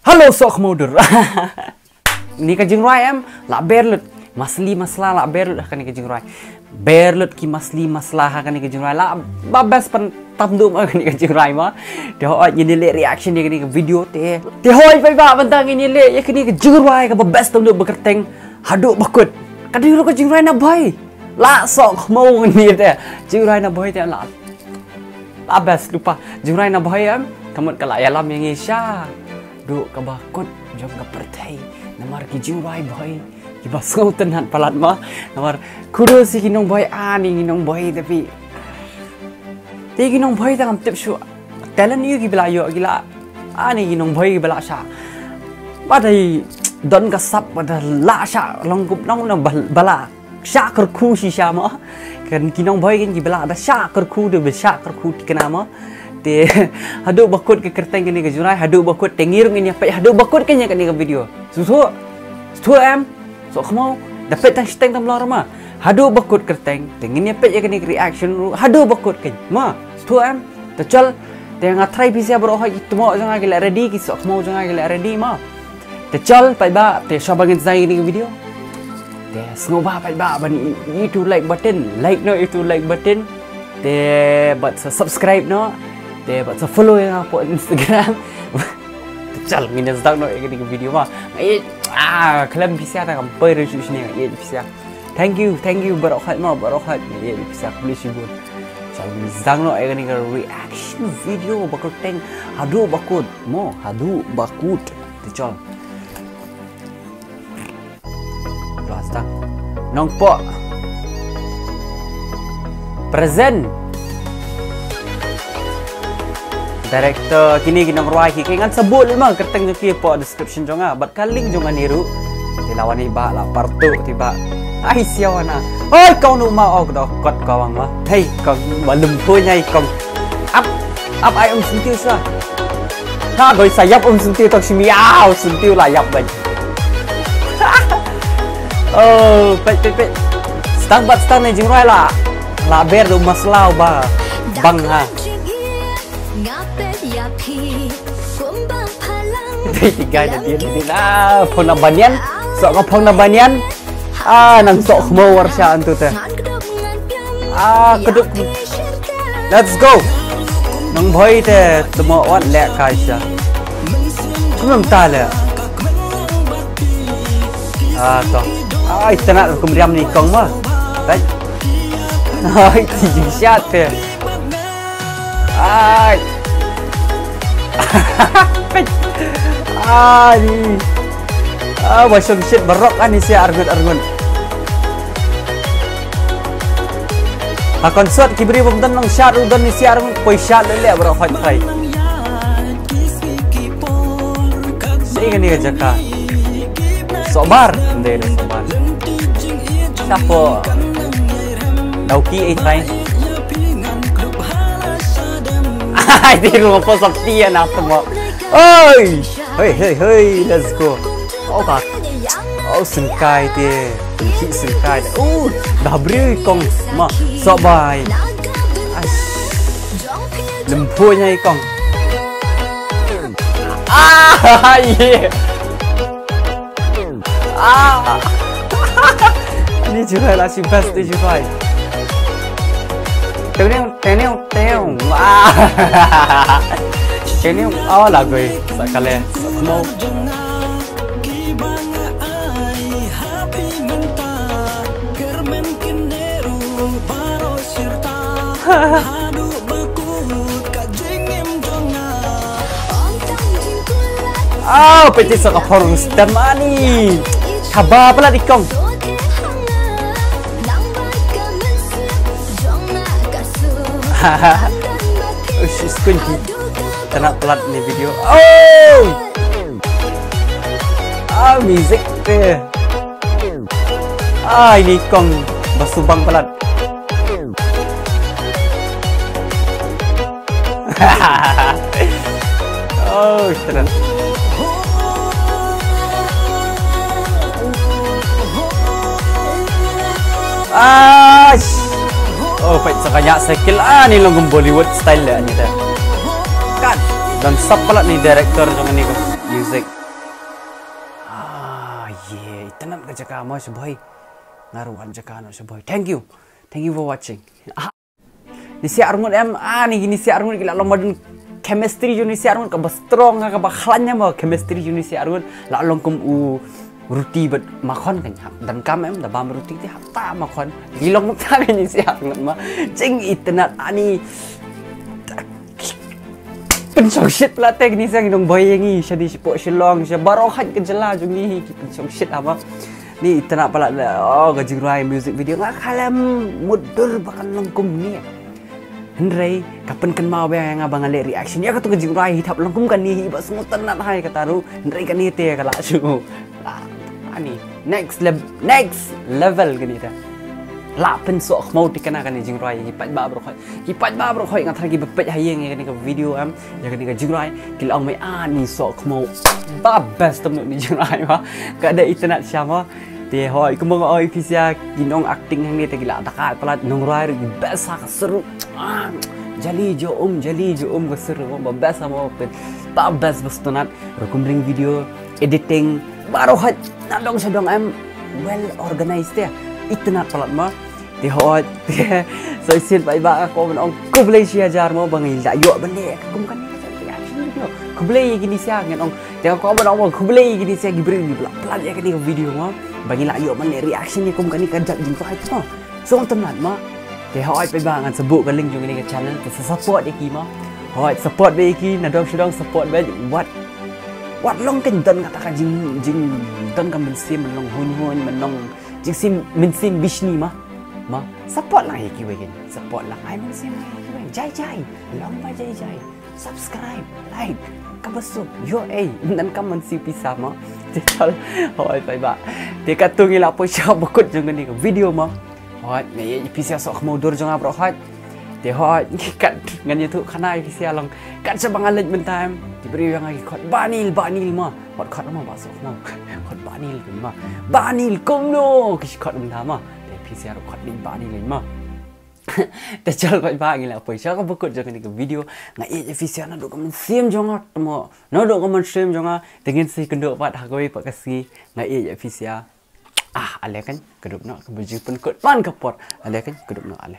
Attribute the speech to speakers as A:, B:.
A: Halo sok modur. Ni ka jing rai em la berlut masli masla la berlut kan ni ka jing rai. Berlut ki masli masla kan ni ka jing rai la babas pen tam dum kan ni ka jing rai ma. Dia hoi ni le reaction ni ka video te. Dia hoi pai ba bentang ni le ya kan ni ka jing rai ka babas tam dum bekerteng haduk bakut. Kan ni ka jing rai na bai. La sok mo ni te. Jing rai na bai te la. Babas lupa jing rai na bai em. Kamu kala alam yang isya. Duk ka bakut jom ka pertai namar ki jiwai boy ki basau tenan palat ma namar kudu si kinong boy ani kinong boy tapi ti kinong boy tangam tip shu talent yu ki bela yo gila ani kinong boy bela sha badai don ka sap pada la sha longkup nong na bala sha kerku si sha ma kan kinong boy kan ki bela da sha kerku de be sha kerku tikana ma te haduk bakut ke kerteng kini ke jurai haduk bakut tengirung ini apa haduk bakut kenya kini ke video susu em so kamu dapat tang steng tam lorma haduk bakut kerteng tengini apa ya kini reaction haduk bakut kenya ma susu em tercal tengah try bisa berohai itu mau jangan gila ready kisah kamu jangan gila ready ma tercal pai ba te syabangin zai kini ke video te sngoba pai ba bani itu like button like no itu like button te but subscribe no te buat follow yang apa Instagram. Cal minus tak nak ini video mah. Kalian bisa tak kampai review sini ya bisa. Thank you barokat mah barokat ya bisa beli sibuk. Cal minus tak nak ini reaction video bakal teng haduk bakut mo haduk bakut cal. Plastik. Nongpoh. Present. Director kini kinong ruai ki kan sebut lima kerteng ki po description jonga bat kaling jonga niru tilawan iba la partu tiba ai siawana oi kau nu ma ok do kot kawang ma hei kau balum punya ikong up ai sentiu sa na goi sayap sentiu tok simiau sentiu layap ban oh pet stang ni jing ruai la ber do maslau ba bang ha tiga jadi lah phone banian sok ngapong na banian nang sok mo warsha antu teh keduk let's go nang boy teh temo wan lek kaisa kumam tala toh ai tenat kumriam ni kong mah right ai tijing syat teh ai ni basong shit barok ani siya argun konsert kibri bumdan nang shot udan ni siya argun koi shot lele barok fight fight sige ni jaka sobar ndere sobar sapo dauki try ai di rumah pos saktian apa mo oi hey let's go oh god oh sengkai dia benci sengkai dah beri kong ma sok bai lempunya ikong yeah ini juga lah si best dia juga teneu ini awal lagu sekali mau peti sok horong sedang mani THABAH pula dikong she's kunci kena pelat ni video music deh ini kong basubang pelat keren fight sekanya skill ni long Bollywood style ni dah kan dan sub pala ni director jangan ni music ke jaka mo seboy ngaruan jaka no seboy. Thank you for watching. Ni si arngun em ni gini si arngun gila lomba chemistry juni si arngun ka strong ka ba khlannya mo chemistry juni si arngun la long kum u ruti bet makhon kan dan kam em da bam ruti ti hata makhon gilong mukta ni si arngun ma cing itna ani pensong shit lah teknis yang dong bayangi syadi sipok shilong sya barohat ke jela jungi pensong shit apa ni itna pala oh gajingrai music video ngak kalam mudur bakan lengkum ni Hendrai kapan kan mau yang abang ngale reaction ya katu gajingrai hitap lengkum kan ni ibas mutan nak hai kataru Hendrai kan ni te kala su ani next level gini ta la pen sok mau tikana kan jingrai hipat ba bro khoi ngat thagi bepet hayeng kan ke video am ya kan ke jingrai kil ong mai ani sok mau ba best tam ni jingrai ma ka ada internet syama te hoi ku mong oi pisia ginong acting hang ni te gila takat pelat nong rai best sak seru jali jo ke seru ba best sama pen ba best bestonat rekomending video editing baru hat nadong sedong am well organized ya internet pelat ma thì họ rồi xin bye bye cô mình ông cùng lấy chia jar mau bang ilda yo bende cùng kan cùng lấy gini sia ngen ông thì có bên ông cùng lấy gini sia gibri pelan ya cái video mau bang ilda yo bende reaction ni cùng kan kan jat jing fight mo so tenan ma thì họ bye bye ngan sebut kan link jong ni ke channel thì support dia ki ma họ support be ki nadong sedong support be what long kan dan katakan jing dan kan men sim long hun men long jing sim men sim bishni ma support lah iki wekin support lah ai mun sim iki wekin jai long ba jai subscribe like kabasuk yo nan kam mun si pisa ma chal hoi pai ba te katung ila po sha bakut jong ni video ma hoi me pisa sok mau dur jong abro hoi te hoi kat ngan youtube khanai pisa long kat sabang alej bentam diberi yang lagi khot banil ma khot ma ba sok ma khot banil kom no kish khot bentam ma PCR khot ni ba ni lên mà te chal pai ba ngila paisa ka bakut jang ni video nga e PCR na do kaman sim jonga mo no do kaman sim jonga tengin si kendo pat hagoi pakasi nga e PCR ale kan kedup no kebuji pun kut pan kapor ale kan kedup no ale